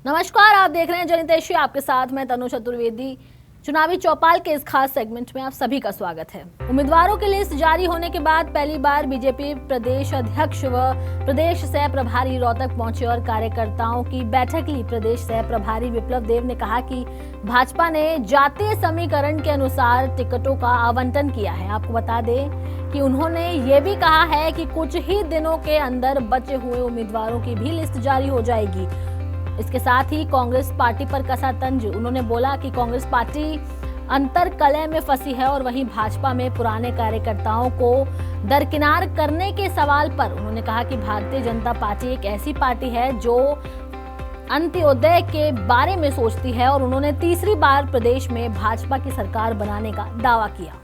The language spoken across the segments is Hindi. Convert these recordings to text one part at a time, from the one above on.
नमस्कार, आप देख रहे हैं जनहितैषी। आपके साथ मैं तनु चतुर्वेदी। चुनावी चौपाल के इस खास सेगमेंट में आप सभी का स्वागत है। उम्मीदवारों की लिस्ट जारी होने के बाद पहली बार बीजेपी प्रदेश अध्यक्ष व प्रदेश सह प्रभारी रोहतक पहुंचे और कार्यकर्ताओं की बैठक ली। प्रदेश सह प्रभारी विप्लव देव ने कहा कि भाजपा ने जातीय समीकरण के अनुसार टिकटों का आवंटन किया है। आपको बता दें कि उन्होंने ये भी कहा है कि कुछ ही दिनों के अंदर बचे हुए उम्मीदवारों की भी लिस्ट जारी हो जाएगी। इसके साथ ही कांग्रेस पार्टी पर कसा तंज। उन्होंने बोला कि कांग्रेस पार्टी अंतर कलह में फंसी है और वहीं भाजपा में पुराने कार्यकर्ताओं को दरकिनार करने के सवाल पर उन्होंने कहा कि भारतीय जनता पार्टी एक ऐसी पार्टी है जो अंत्योदय के बारे में सोचती है और उन्होंने तीसरी बार प्रदेश में भाजपा की सरकार बनाने का दावा किया।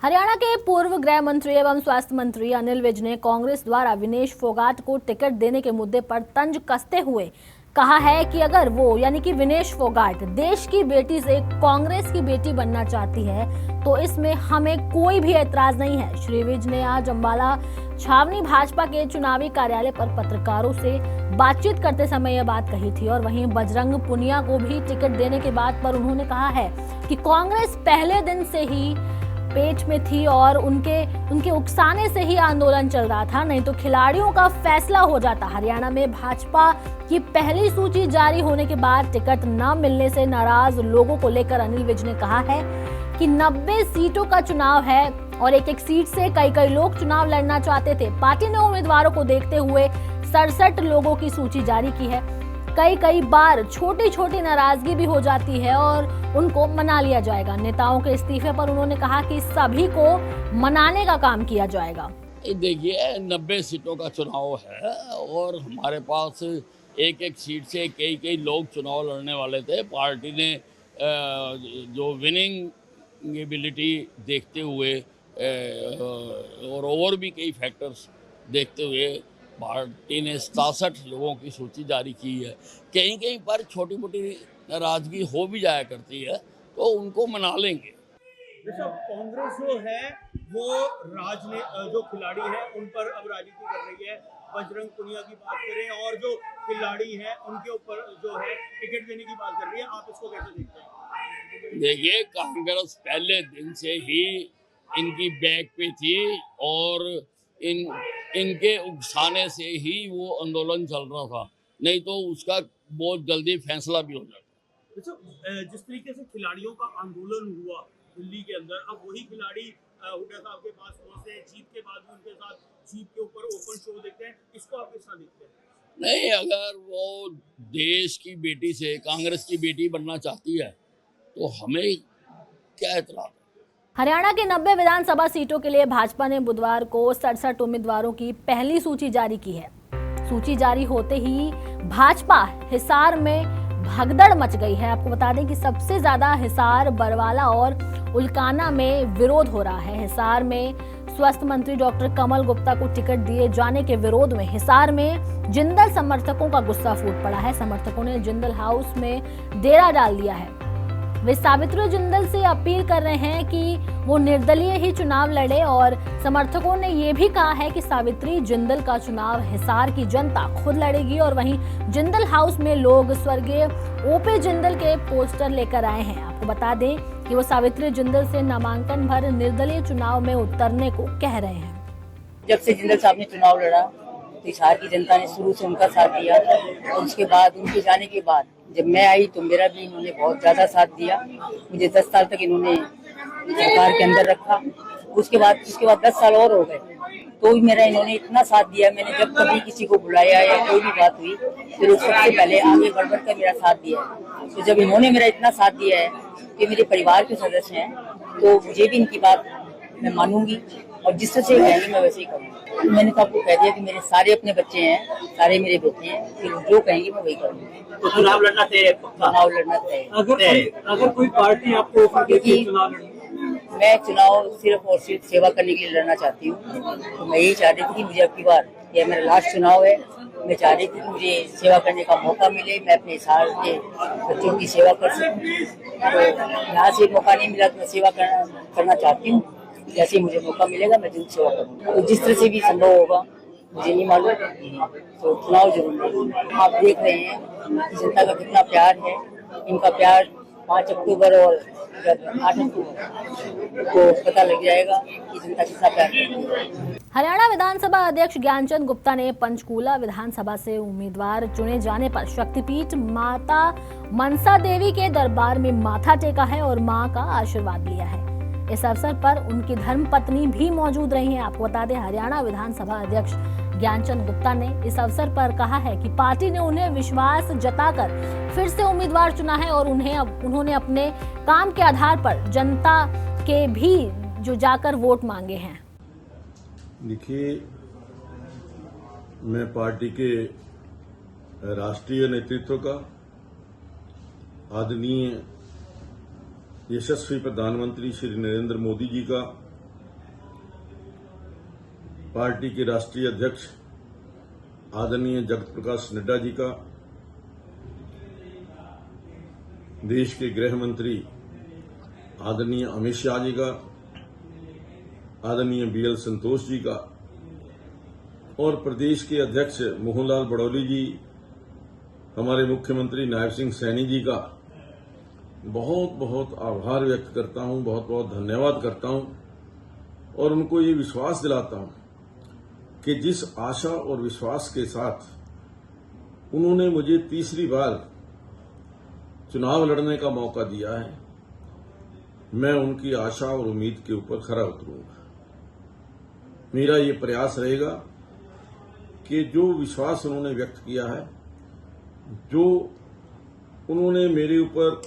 हरियाणा के पूर्व गृह मंत्री एवं स्वास्थ्य मंत्री अनिल विज ने कांग्रेस द्वारा विनेश फोगाट को टिकट देने के मुद्दे पर तंज कसते हुए कहा है कि अगर वो यानी कि विनेश फोगाट देश की बेटी से कांग्रेस की बेटी बनना चाहती है तो इसमें हमें कोई भी ऐतराज नहीं है। श्री विज ने आज अंबाला छावनी भाजपा के चुनावी कार्यालय पर पत्रकारों से बातचीत करते समय यह बात कही थी और वहीं बजरंग पुनिया को भी टिकट देने के बात पर उन्होंने कहा है कि कांग्रेस पहले दिन से ही पेट में थी और उनके उकसाने से ही आंदोलन चल रहा था, नहीं तो खिलाड़ियों का फैसला हो जाता। हरियाणा में भाजपा की पहली सूची जारी होने के बाद टिकट न मिलने से नाराज लोगों को लेकर अनिल विज ने कहा है कि 90 सीटों का चुनाव है और एक एक सीट से कई लोग चुनाव लड़ना चाहते थे। पार्टी ने उम्मीदवारों को देखते हुए 67 लोगों की सूची जारी की है। कई बार छोटी नाराजगी भी हो जाती है और उनको मना लिया जाएगा। नेताओं के इस्तीफे पर उन्होंने कहा कि सभी को मनाने का काम किया जाएगा। देखिए, 90 सीटों का चुनाव है और हमारे पास एक एक सीट से कई लोग चुनाव लड़ने वाले थे। पार्टी ने जो विनिंग एबिलिटी देखते हुए और भी कई फैक्टर्स देखते हुए पार्टी ने 67 लोगों की सूची जारी की है। कहीं पर छोटी मोटी नाराजगी हो भी जाया करती है तो उनको मना लेंगे। जैसा कांग्रेस जो है वो जो खिलाड़ी है उन पर अब राजनीति कर रही है। बजरंग पुनिया की बात करें और जो खिलाड़ी है उनके ऊपर जो है टिकट देने की बात कर रही है, आप इसको कैसे देखते हैं? देखिए, कांग्रेस पहले दिन से ही इनकी बैक पे थी और इनके उकसाने से ही वो आंदोलन चल रहा था, नहीं तो उसका बहुत जल्दी फैसला भी हो जाता। जिस तरीके से खिलाड़ियों का आंदोलन हुआ दिल्ली के अंदर, अब वही खिलाड़ी हुड्डा साहब के पास पहुंचे, जीत के बाद भी उनके साथ जीत के ऊपर ओपन शो देखते हैं, इसको आप किस तरह देखते हैं? नहीं, अगर वो देश की बेटी से कांग्रेस की बेटी बनना चाहती है तो हमें क्या एतराज? हरियाणा के 90 विधानसभा सीटों के लिए भाजपा ने बुधवार को 67 उम्मीदवारों की पहली सूची जारी की है। सूची जारी होते ही भाजपा हिसार में भगदड़ मच गई है। आपको बता दें कि सबसे ज्यादा हिसार, बरवाला और उल्काना में विरोध हो रहा है। हिसार में स्वास्थ्य मंत्री डॉक्टर कमल गुप्ता को टिकट दिए जाने के विरोध में हिसार में जिंदल समर्थकों का गुस्सा फूट पड़ा है। समर्थकों ने जिंदल हाउस में डेरा डाल दिया है। वे सावित्री जिंदल से अपील कर रहे हैं कि वो निर्दलीय ही चुनाव लड़े और समर्थकों ने ये भी कहा है कि सावित्री जिंदल का चुनाव हिसार की जनता खुद लड़ेगी। और वहीं जिंदल हाउस में लोग स्वर्गीय ओपी जिंदल के पोस्टर लेकर आए हैं। आपको बता दें कि वो सावित्री जिंदल से नामांकन भर निर्दलीय चुनाव में उतरने को कह रहे हैं। जब से जिंदल साहब ने चुनाव लड़ा तो हिसार की जनता ने शुरू से उनका साथ दिया और उसके बाद उनके जाने के बाद जब मैं आई तो मेरा भी इन्होंने बहुत ज्यादा साथ दिया। मुझे 10 साल तक इन्होंने सरकार के अंदर रखा। उसके बाद 10 साल और हो गए तो भी मेरा इन्होंने इतना साथ दिया। मैंने जब कभी किसी को बुलाया या कोई भी बात हुई तो लोग सबसे पहले आगे बढ़ कर मेरा साथ दिया है। तो जब इन्होंने मेरा इतना साथ दिया है कि मेरे परिवार के सदस्य हैं तो मुझे भी इनकी बात मैं मानूंगी और जिस तरह से कहेंगे मैं वैसे ही करूँगी। मैंने तो आपको कह दिया कि मेरे सारे अपने बच्चे हैं, सारे मेरे बेटे हैं, फिर जो कहेंगे मैं वही करूँगी। तो चुनाव लड़ना तय है? चुनाव लड़ना तय। अगर कोई पार्टी आपको चुनाव लड़ना, मैं चुनाव सिर्फ और सिर्फ सेवा करने के लिए लड़ना चाहती हूँ। तो मैं यही चाह रही थी कि मुझे अब की बार यह मेरा लास्ट चुनाव है। मैं चाह रही थी कि मुझे सेवा करने का मौका मिले, मैं अपने हिसार के बच्चों की सेवा कर सकूँ। तो यहाँ से मौका नहीं मिला तो मैं सेवा करना चाहती हूँ। जैसे मुझे मौका मिलेगा मैं जरूर सेवा करूँगा। तो जिस तरह से भी संभव होगा मुझे नहीं मालूम, तो चुनाव जरूर है। आप देख रहे हैं कि जनता का कितना प्यार है। इनका प्यार 5 अक्टूबर और 8 अक्टूबर को पता लग जाएगा कि जनता कितना प्यार करती है। हरियाणा विधानसभा अध्यक्ष ज्ञानचंद गुप्ता ने पंचकूला विधानसभा से उम्मीदवार चुने जाने पर शक्तिपीठ माता मनसा देवी के दरबार में माथा टेका है और मां का आशीर्वाद लिया है। इस अवसर पर उनकी धर्मपत्नी भी मौजूद रही हैं। आपको बता दें, हरियाणा विधानसभा अध्यक्ष ज्ञानचंद गुप्ता ने इस अवसर पर कहा है कि पार्टी ने उन्हें विश्वास जताकर फिर से उम्मीदवार चुना है और उन्होंने अपने काम के आधार पर जनता के भी जो जाकर वोट मांगे हैं। देखिए, मैं पार्टी के राष्ट्रीय नेतृत्व का, आदरणीय यशस्वी प्रधानमंत्री श्री नरेंद्र मोदी जी का, पार्टी के राष्ट्रीय अध्यक्ष आदरणीय जगत प्रकाश नड्डा जी का, देश के गृह मंत्री आदरणीय अमित शाह जी का, आदरणीय BL संतोष जी का और प्रदेश के अध्यक्ष मोहनलाल बड़ौली जी, हमारे मुख्यमंत्री नायब सिंह सैनी जी का बहुत बहुत आभार व्यक्त करता हूं, बहुत बहुत धन्यवाद करता हूं और उनको ये विश्वास दिलाता हूं कि जिस आशा और विश्वास के साथ उन्होंने मुझे तीसरी बार चुनाव लड़ने का मौका दिया है, मैं उनकी आशा और उम्मीद के ऊपर खरा उतरूंगा। मेरा ये प्रयास रहेगा कि जो विश्वास उन्होंने व्यक्त किया है, जो उन्होंने मेरे ऊपर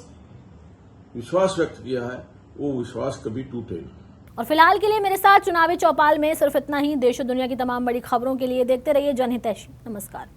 विश्वास व्यक्त किया है, वो विश्वास कभी टूटे नहीं। और फिलहाल के लिए मेरे साथ चुनावी चौपाल में सिर्फ इतना ही। देश और दुनिया की तमाम बड़ी खबरों के लिए देखते रहिए जनहितैषी। नमस्कार।